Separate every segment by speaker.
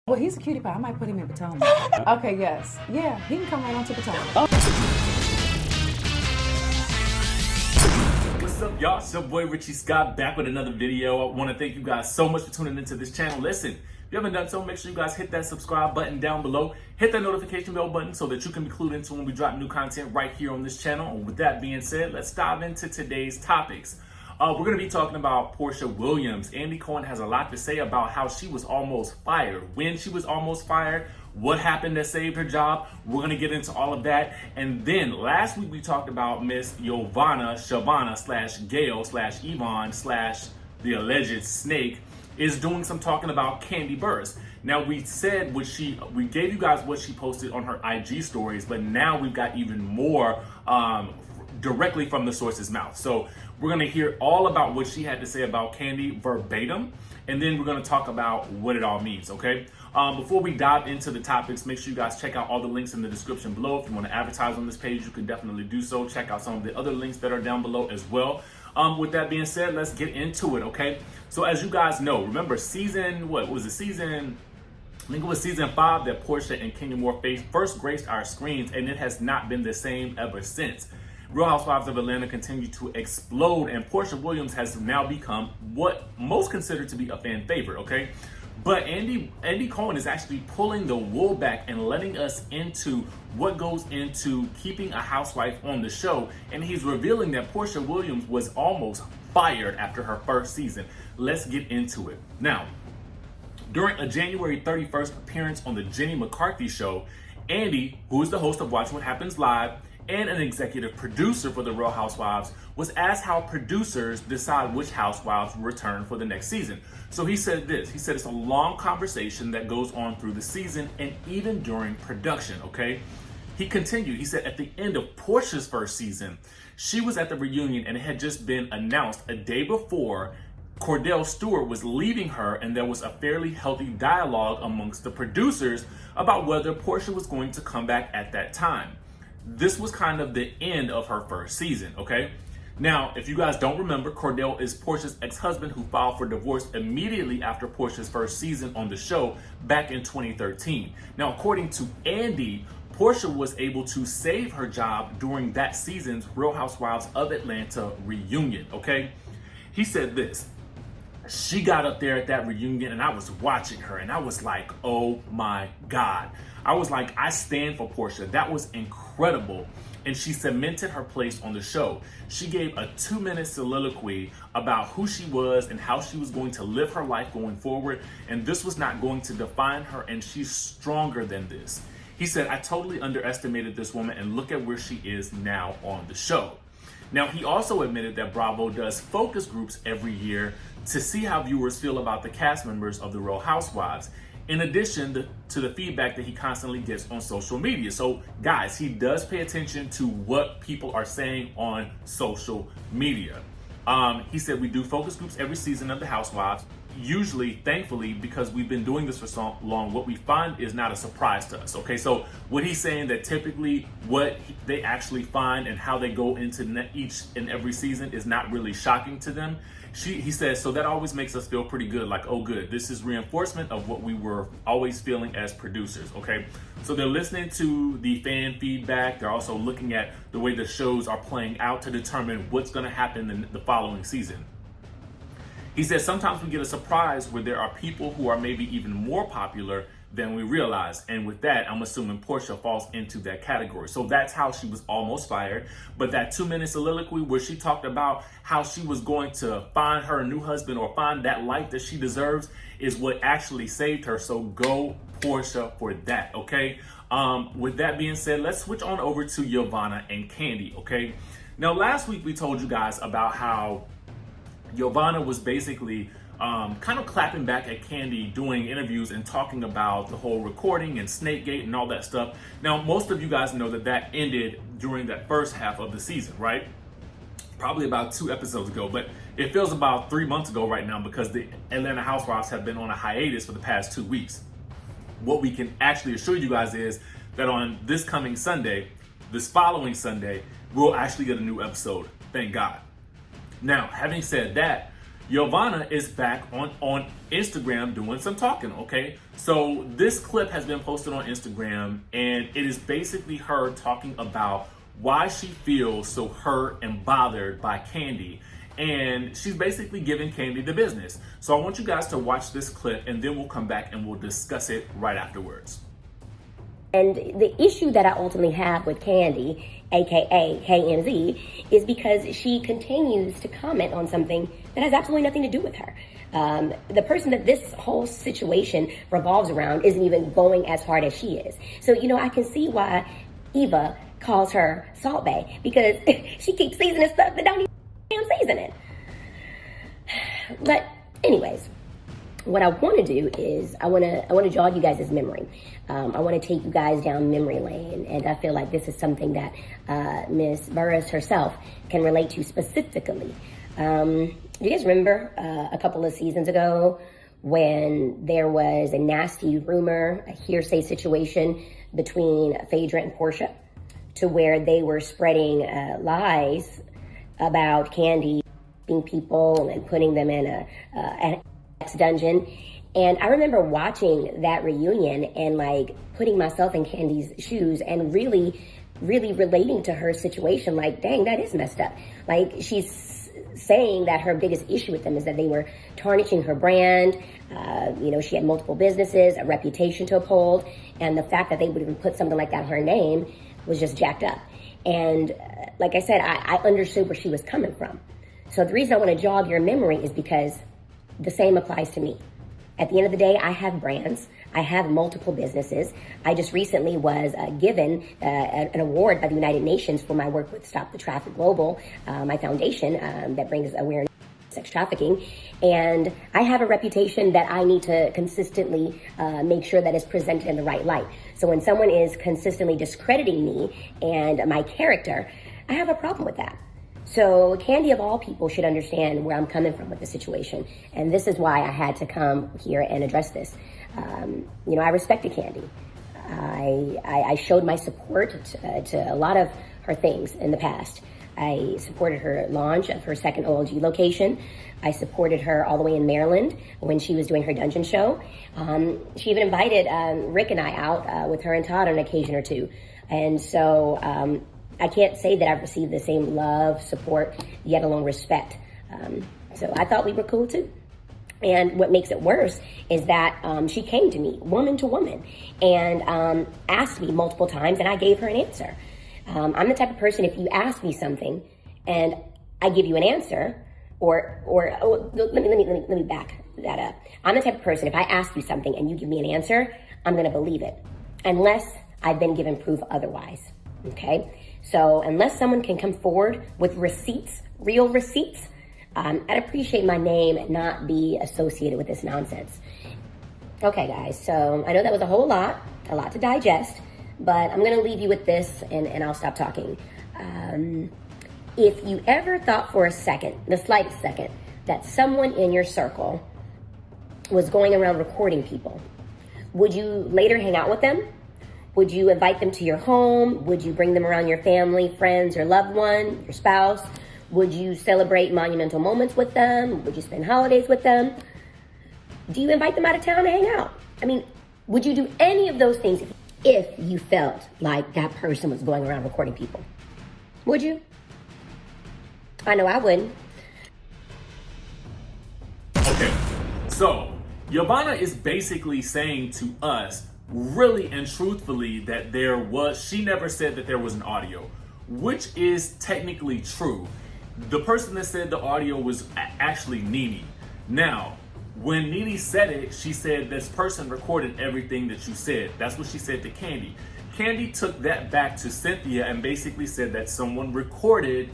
Speaker 1: Well, he's a cutie pie. I might put him in Potomac. Okay, yes. Yeah, he can come right on to Potomac.
Speaker 2: What's up, y'all? It's your boy Richie Scott back with another video. I want to thank you guys so much for tuning into this channel. Listen, if you haven't done so, make sure you guys hit that subscribe button down below. Hit that notification bell button so that you can be clued into when we drop new content right here on this channel. And with that being said, let's dive into today's topics. We're going to be talking about Porsha Williams. Andy Cohen has a lot to say about how she was almost fired, when she was almost fired, what happened that saved her job. We're going to get into all of that. And then last week we talked about Miss Giovanna, Shavana / Gail / Yvonne / the alleged snake is doing some talking about Kandi Burruss. Now we said we gave you guys what she posted on her IG stories, but now we've got even more directly from the source's mouth. So we're going to hear all about what she had to say about Kandi verbatim, and then we're going to talk about what it all means, okay? Before we dive into the topics, make sure you guys check out all the links in the description below. If you want to advertise on this page, you can definitely do so. Check out some of the other links that are down below as well. With that being said, let's get into it, okay? So as you guys know, remember season 5 that Porsha and Kenya Moore first graced our screens, and it has not been the same ever since. Real Housewives of Atlanta continue to explode, and Porsha Williams has now become what most consider to be a fan favorite, okay? But Andy Cohen is actually pulling the wool back and letting us into what goes into keeping a housewife on the show, and he's revealing that Porsha Williams was almost fired after her first season. Let's get into it. Now, during a January 31st appearance on the Jenny McCarthy show, Andy, who is the host of Watch What Happens Live and an executive producer for the Real Housewives, was asked how producers decide which housewives will return for the next season. So he said this, he said it's a long conversation that goes on through the season and even during production, okay? He continued, he said at the end of Porsha's first season, she was at the reunion and it had just been announced a day before Kordell Stewart was leaving her, and there was a fairly healthy dialogue amongst the producers about whether Porsha was going to come back at that time. This was kind of the end of her first season, okay? Now, if you guys don't remember, Kordell is Porsha's ex-husband who filed for divorce immediately after Porsha's first season on the show back in 2013. Now, according to Andy, Porsha was able to save her job during that season's Real Housewives of Atlanta reunion, okay? He said this, she got up there at that reunion and I was watching her and I was like, oh my God. I was like, I stand for Porsha. That was incredible. And she cemented her place on the show. She gave a 2-minute soliloquy about who she was and how she was going to live her life going forward. And this was not going to define her, and she's stronger than this. He said, I totally underestimated this woman, and look at where she is now on the show. Now, he also admitted that Bravo does focus groups every year to see how viewers feel about the cast members of the Real Housewives, in addition to the feedback that he constantly gets on social media. So, guys, he does pay attention to what people are saying on social media. He said, we do focus groups every season of the Housewives. Usually, thankfully, because we've been doing this for so long, what we find is not a surprise to us, okay? So what he's saying that typically what they actually find and how they go into each and every season is not really shocking to them. He says, so that always makes us feel pretty good, like, oh good, this is reinforcement of what we were always feeling as producers, okay? So they're listening to the fan feedback. They're also looking at the way the shows are playing out to determine what's gonna happen in the following season. He says sometimes we get a surprise where there are people who are maybe even more popular than we realize. And with that, I'm assuming Porsha falls into that category. So that's how she was almost fired. But that 2-minute soliloquy where she talked about how she was going to find her new husband or find that life that she deserves is what actually saved her. So go Porsha for that, okay? With that being said, let's switch on over to Giovanna and Kandi, okay? Now, last week we told you guys about how Giovanna was basically kind of clapping back at Kandi, doing interviews and talking about the whole recording and Snakegate and all that stuff. Now, most of you guys know that ended during that first half of the season, right? Probably about 2 episodes ago, but it feels about 3 months ago right now because the Atlanta Housewives have been on a hiatus for the past 2 weeks. What we can actually assure you guys is that on this coming Sunday, this following Sunday, we'll actually get a new episode. Thank God. Now, having said that, Yovanna is back on Instagram doing some talking, okay? So this clip has been posted on Instagram, and it is basically her talking about why she feels so hurt and bothered by Kandi. And she's basically giving Kandi the business. So I want you guys to watch this clip, and then we'll come back and we'll discuss it right afterwards.
Speaker 3: And the issue that I ultimately have with Kandi, aka KMZ, is because she continues to comment on something that has absolutely nothing to do with her. The person that this whole situation revolves around isn't even going as hard as she is. So, you know, I can see why Eva calls her Salt Bae, because she keeps seasoning stuff that don't even season it. But anyways, what I want to do is I want to jog you guys' memory. I want to take you guys down memory lane, and I feel like this is something that Miss Burruss herself can relate to specifically. Do you guys remember a couple of seasons ago when there was a nasty rumor, a hearsay situation between Phaedra and Porsha, to where they were spreading lies about Kandi being people and putting them in an dungeon? And I remember watching that reunion and like putting myself in Kandi's shoes and really relating to her situation. Like, dang, that is messed up. Like, she's saying that her biggest issue with them is that they were tarnishing her brand. You know, she had multiple businesses, a reputation to uphold, and the fact that they would even put something like that in her name was just jacked up. And like I said, I understood where she was coming from. So the reason I want to jog your memory is because the same applies to me. At the end of the day, I have brands. I have multiple businesses. I just recently was given an award by the United Nations for my work with Stop the Traffic Global, my foundation that brings awareness to sex trafficking. And I have a reputation that I need to consistently make sure that is presented in the right light. So when someone is consistently discrediting me and my character, I have a problem with that. So Kandi, of all people, should understand where I'm coming from with the situation. And this is why I had to come here and address this. You know, I respected Kandi. I showed my support to a lot of her things in the past. I supported her launch of her second OLG location. I supported her all the way in Maryland when she was doing her dungeon show. She even invited Rick and I out with her and Todd on an occasion or two. And so I can't say that I've received the same love, support, yet alone respect. So I thought we were cool too. And what makes it worse is that she came to me, woman to woman, and asked me multiple times, and I gave her an answer. I'm the type of person, if you ask me something and I give you an answer, let me back that up. I'm the type of person, if I ask you something and you give me an answer, I'm going to believe it, unless I've been given proof otherwise. Okay? So unless someone can come forward with receipts, real receipts, I'd appreciate my name not be associated with this nonsense. Okay, guys, so I know that was a lot to digest, but I'm going to leave you with this, and I'll stop talking. If you ever thought for a second, the slightest second, that someone in your circle was going around recording people, would you later hang out with them? Would you invite them to your home? Would you bring them around your family, friends, or loved one, your spouse? Would you celebrate monumental moments with them? Would you spend holidays with them? Do you invite them out of town to hang out? I mean, would you do any of those things if you felt like that person was going around recording people? Would you? I know I wouldn't.
Speaker 2: Okay, so Yovanna is basically saying to us, really and truthfully, that she never said that there was an audio, which is technically true. The person that said the audio was actually Nene. Now, when Nene said it, she said this person recorded everything that you said. That's what she said to Kandi. Kandi took that back to Cynthia and basically said that someone recorded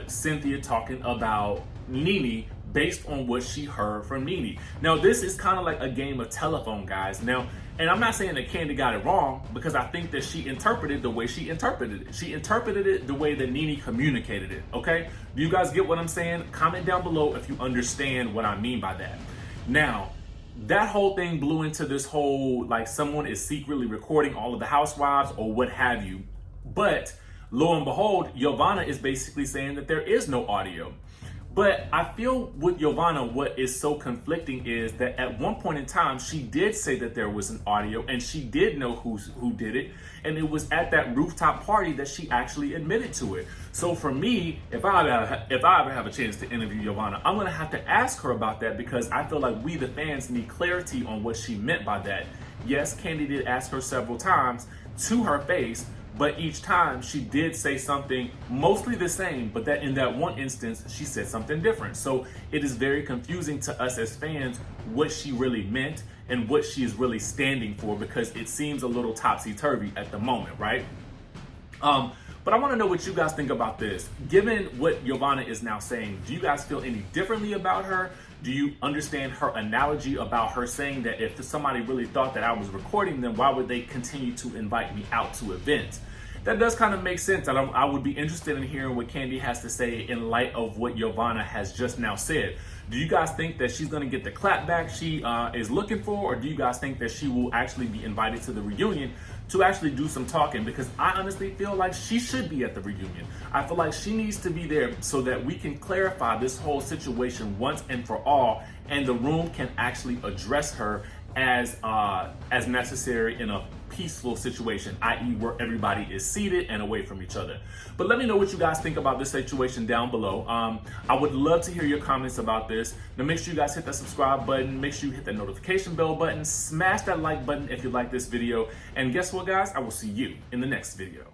Speaker 2: Cynthia talking about Nene based on what she heard from Nene. Now, this is kind of like a game of telephone, guys. Now, and I'm not saying that Kandi got it wrong, because I think that she interpreted the way she interpreted it. She interpreted it the way that Nene communicated it, okay? Do you guys get what I'm saying? Comment down below if you understand what I mean by that. Now, that whole thing blew into this whole, like, someone is secretly recording all of the Housewives or what have you. But lo and behold, Yovanna is basically saying that there is no audio. But I feel with Yovanna, what is so conflicting is that at one point in time, she did say that there was an audio and she did know who did it. And it was at that rooftop party that she actually admitted to it. So for me, if I ever have a chance to interview Yovanna, I'm going to have to ask her about that, because I feel like we, the fans, need clarity on what she meant by that. Yes, Kandi did ask her several times to her face, but each time she did say something mostly the same, but that in that one instance, she said something different. So it is very confusing to us as fans what she really meant and what she is really standing for, because it seems a little topsy-turvy at the moment, right? But I want to know what you guys think about this. Given what Yovanna is now saying, do you guys feel any differently about her? Do you understand her analogy about her saying that if somebody really thought that I was recording them, why would they continue to invite me out to events? That does kind of make sense. And I would be interested in hearing what Kandi has to say in light of what Yovanna has just now said. Do you guys think that she's going to get the clapback she is looking for? Or do you guys think that she will actually be invited to the reunion to actually do some talking? Because I honestly feel like she should be at the reunion. I feel like she needs to be there so that we can clarify this whole situation once and for all, and the room can actually address her as necessary in a peaceful situation, i.e. where everybody is seated and away from each other. But let me know what you guys think about this situation down below. I would love to hear your comments about this. Now make sure you guys hit that subscribe button, make sure you hit that notification bell button, smash that like button if you like this video, and guess what, guys? I will see you in the next video.